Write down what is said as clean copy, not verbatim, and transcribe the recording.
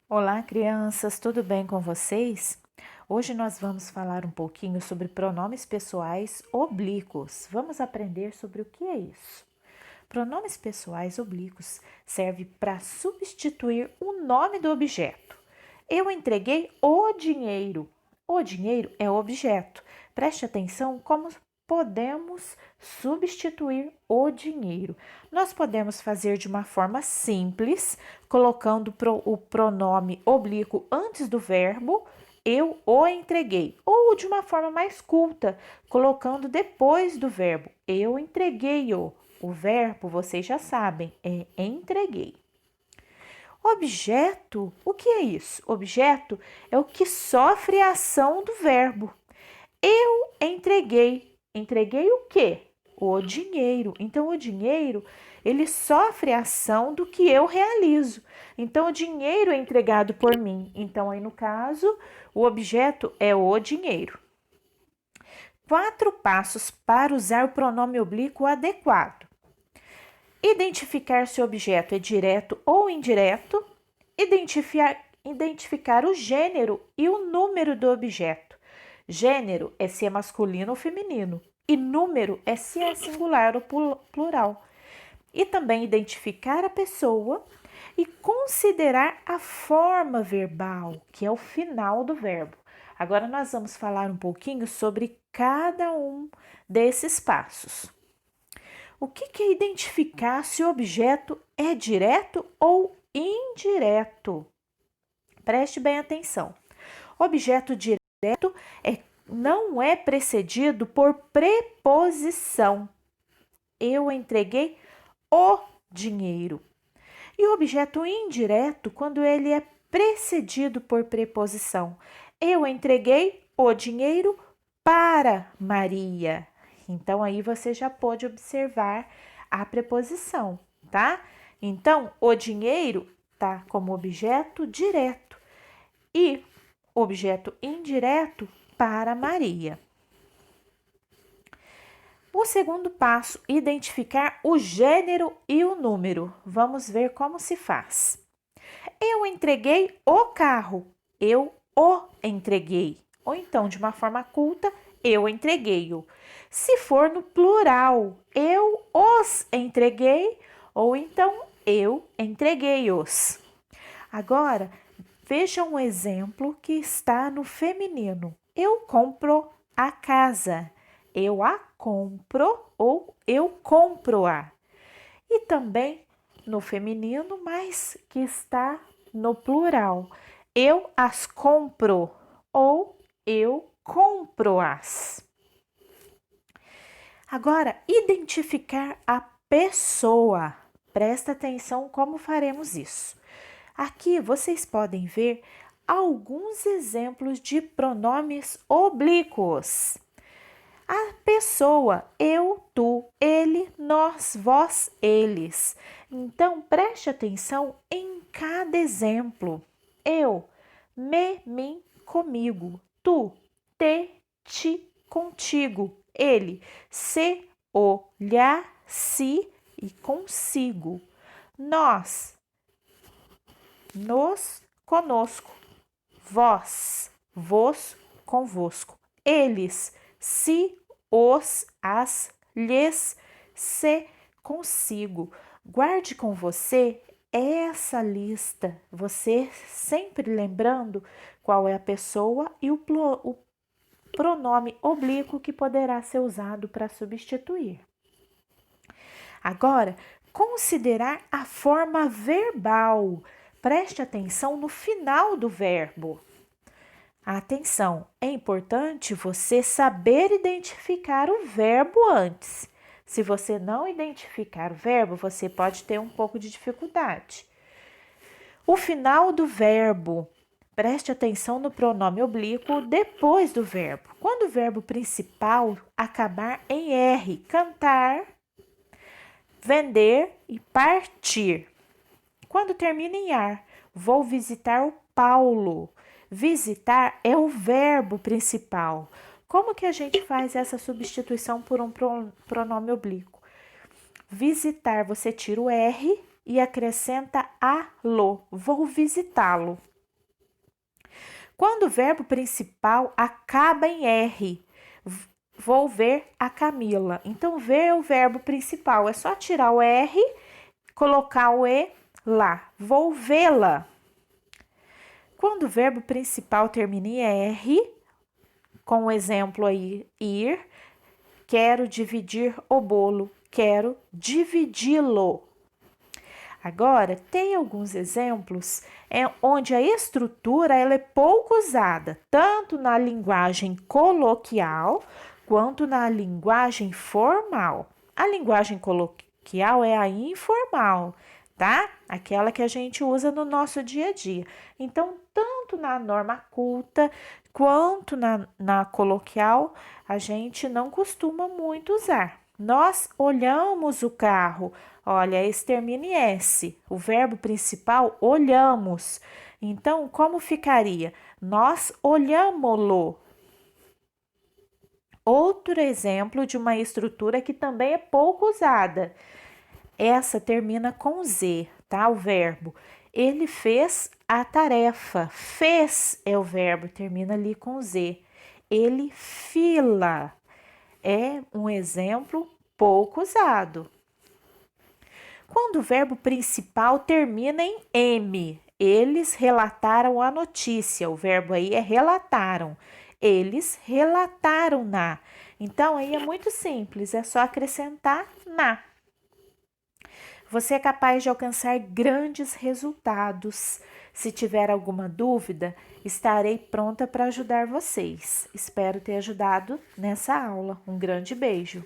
Olá, crianças, tudo bem com vocês? Hoje nós vamos falar um pouquinho sobre pronomes pessoais oblíquos. Vamos aprender sobre o que é isso. Pronomes pessoais oblíquos servem para substituir o nome do objeto. Eu entreguei o dinheiro. O dinheiro é o objeto. Preste atenção como podemos substituir o dinheiro. Nós podemos fazer de uma forma simples, colocando o pronome oblíquo antes do verbo, eu o entreguei, ou de uma forma mais culta, colocando depois do verbo, eu entreguei-o. O verbo, vocês já sabem, é entreguei. Objeto, o que é isso? Objeto é o que sofre a ação do verbo. Eu entreguei. Entreguei o quê? O dinheiro. Então, o dinheiro, ele sofre a ação do que eu realizo. Então, o dinheiro é entregado por mim. Então, aí no caso, o objeto é o dinheiro. 4 passos para usar o pronome oblíquo adequado. Identificar se o objeto é direto ou indireto. Identificar o gênero e o número do objeto. Gênero é se é masculino ou feminino e número é se é singular ou plural. E também identificar a pessoa e considerar a forma verbal, que é o final do verbo. Agora nós vamos falar um pouquinho sobre cada um desses passos. O que é identificar se o objeto é direto ou indireto? Preste bem atenção. Objeto direto não é precedido por preposição. Eu entreguei o dinheiro. E o objeto indireto, quando ele é precedido por preposição. Eu entreguei o dinheiro para Maria. Então, aí você já pode observar a preposição, tá? Então, o dinheiro tá como objeto direto e objeto indireto para Maria. O segundo passo, identificar o gênero e o número. Vamos ver como se faz. Eu entreguei o carro. Eu o entreguei. Ou então, de uma forma culta, eu entreguei-o. Se for no plural, eu os entreguei. Ou então, eu entreguei-os. Agora, veja um exemplo que está no feminino. Eu compro a casa. Eu a compro ou eu compro-a. E também no feminino, mas que está no plural. Eu as compro ou eu compro-as. Agora, identificar a pessoa. Presta atenção como faremos isso. Aqui vocês podem ver alguns exemplos de pronomes oblíquos. A pessoa, eu, tu, ele, nós, vós, eles. Então, preste atenção em cada exemplo. Eu, me, mim, comigo. Tu, te, ti, contigo. Ele, se, olhar, si e consigo. Nós, nos, conosco. Vós, vos, convosco. Eles, se, os, as, lhes, se, consigo. Guarde com você essa lista, você sempre lembrando qual é a pessoa e o pronome oblíquo que poderá ser usado para substituir. Agora, considerar a forma verbal. Preste atenção no final do verbo. Atenção, é importante você saber identificar o verbo antes. Se você não identificar o verbo, você pode ter um pouco de dificuldade. O final do verbo. Preste atenção no pronome oblíquo depois do verbo. Quando o verbo principal acabar em R, cantar, vender e partir. Quando termina em ar, vou visitar o Paulo. Visitar é o verbo principal. Como que a gente faz essa substituição por um pronome oblíquo? Visitar, você tira o R e acrescenta a-lo. Vou visitá-lo. Quando o verbo principal acaba em R, vou ver a Camila. Então, ver é o verbo principal. É só tirar o R, colocar o E lá. Vou vê-la. Quando o verbo principal termina em R, com o exemplo aí, ir, quero dividir o bolo. Quero dividi-lo. Agora, tem alguns exemplos onde a estrutura ela é pouco usada, tanto na linguagem coloquial quanto na linguagem formal. A linguagem coloquial é a informal, tá? Aquela que a gente usa no nosso dia a dia. Então, tanto na norma culta quanto na coloquial, a gente não costuma muito usar. Nós olhamos o carro. Olha, esse termina em S. O verbo principal, olhamos. Então, como ficaria? Nós olhamo-lo. Outro exemplo de uma estrutura que também é pouco usada. Essa termina com Z, tá? O verbo. Ele fez a tarefa. Fez é o verbo, termina ali com Z. Ele fila. É um exemplo pouco usado. Quando o verbo principal termina em M, eles relataram a notícia. O verbo aí é relataram. Eles relataram na. Então, aí é muito simples, é só acrescentar na. Você é capaz de alcançar grandes resultados. Se tiver alguma dúvida, estarei pronta para ajudar vocês. Espero ter ajudado nessa aula. Um grande beijo!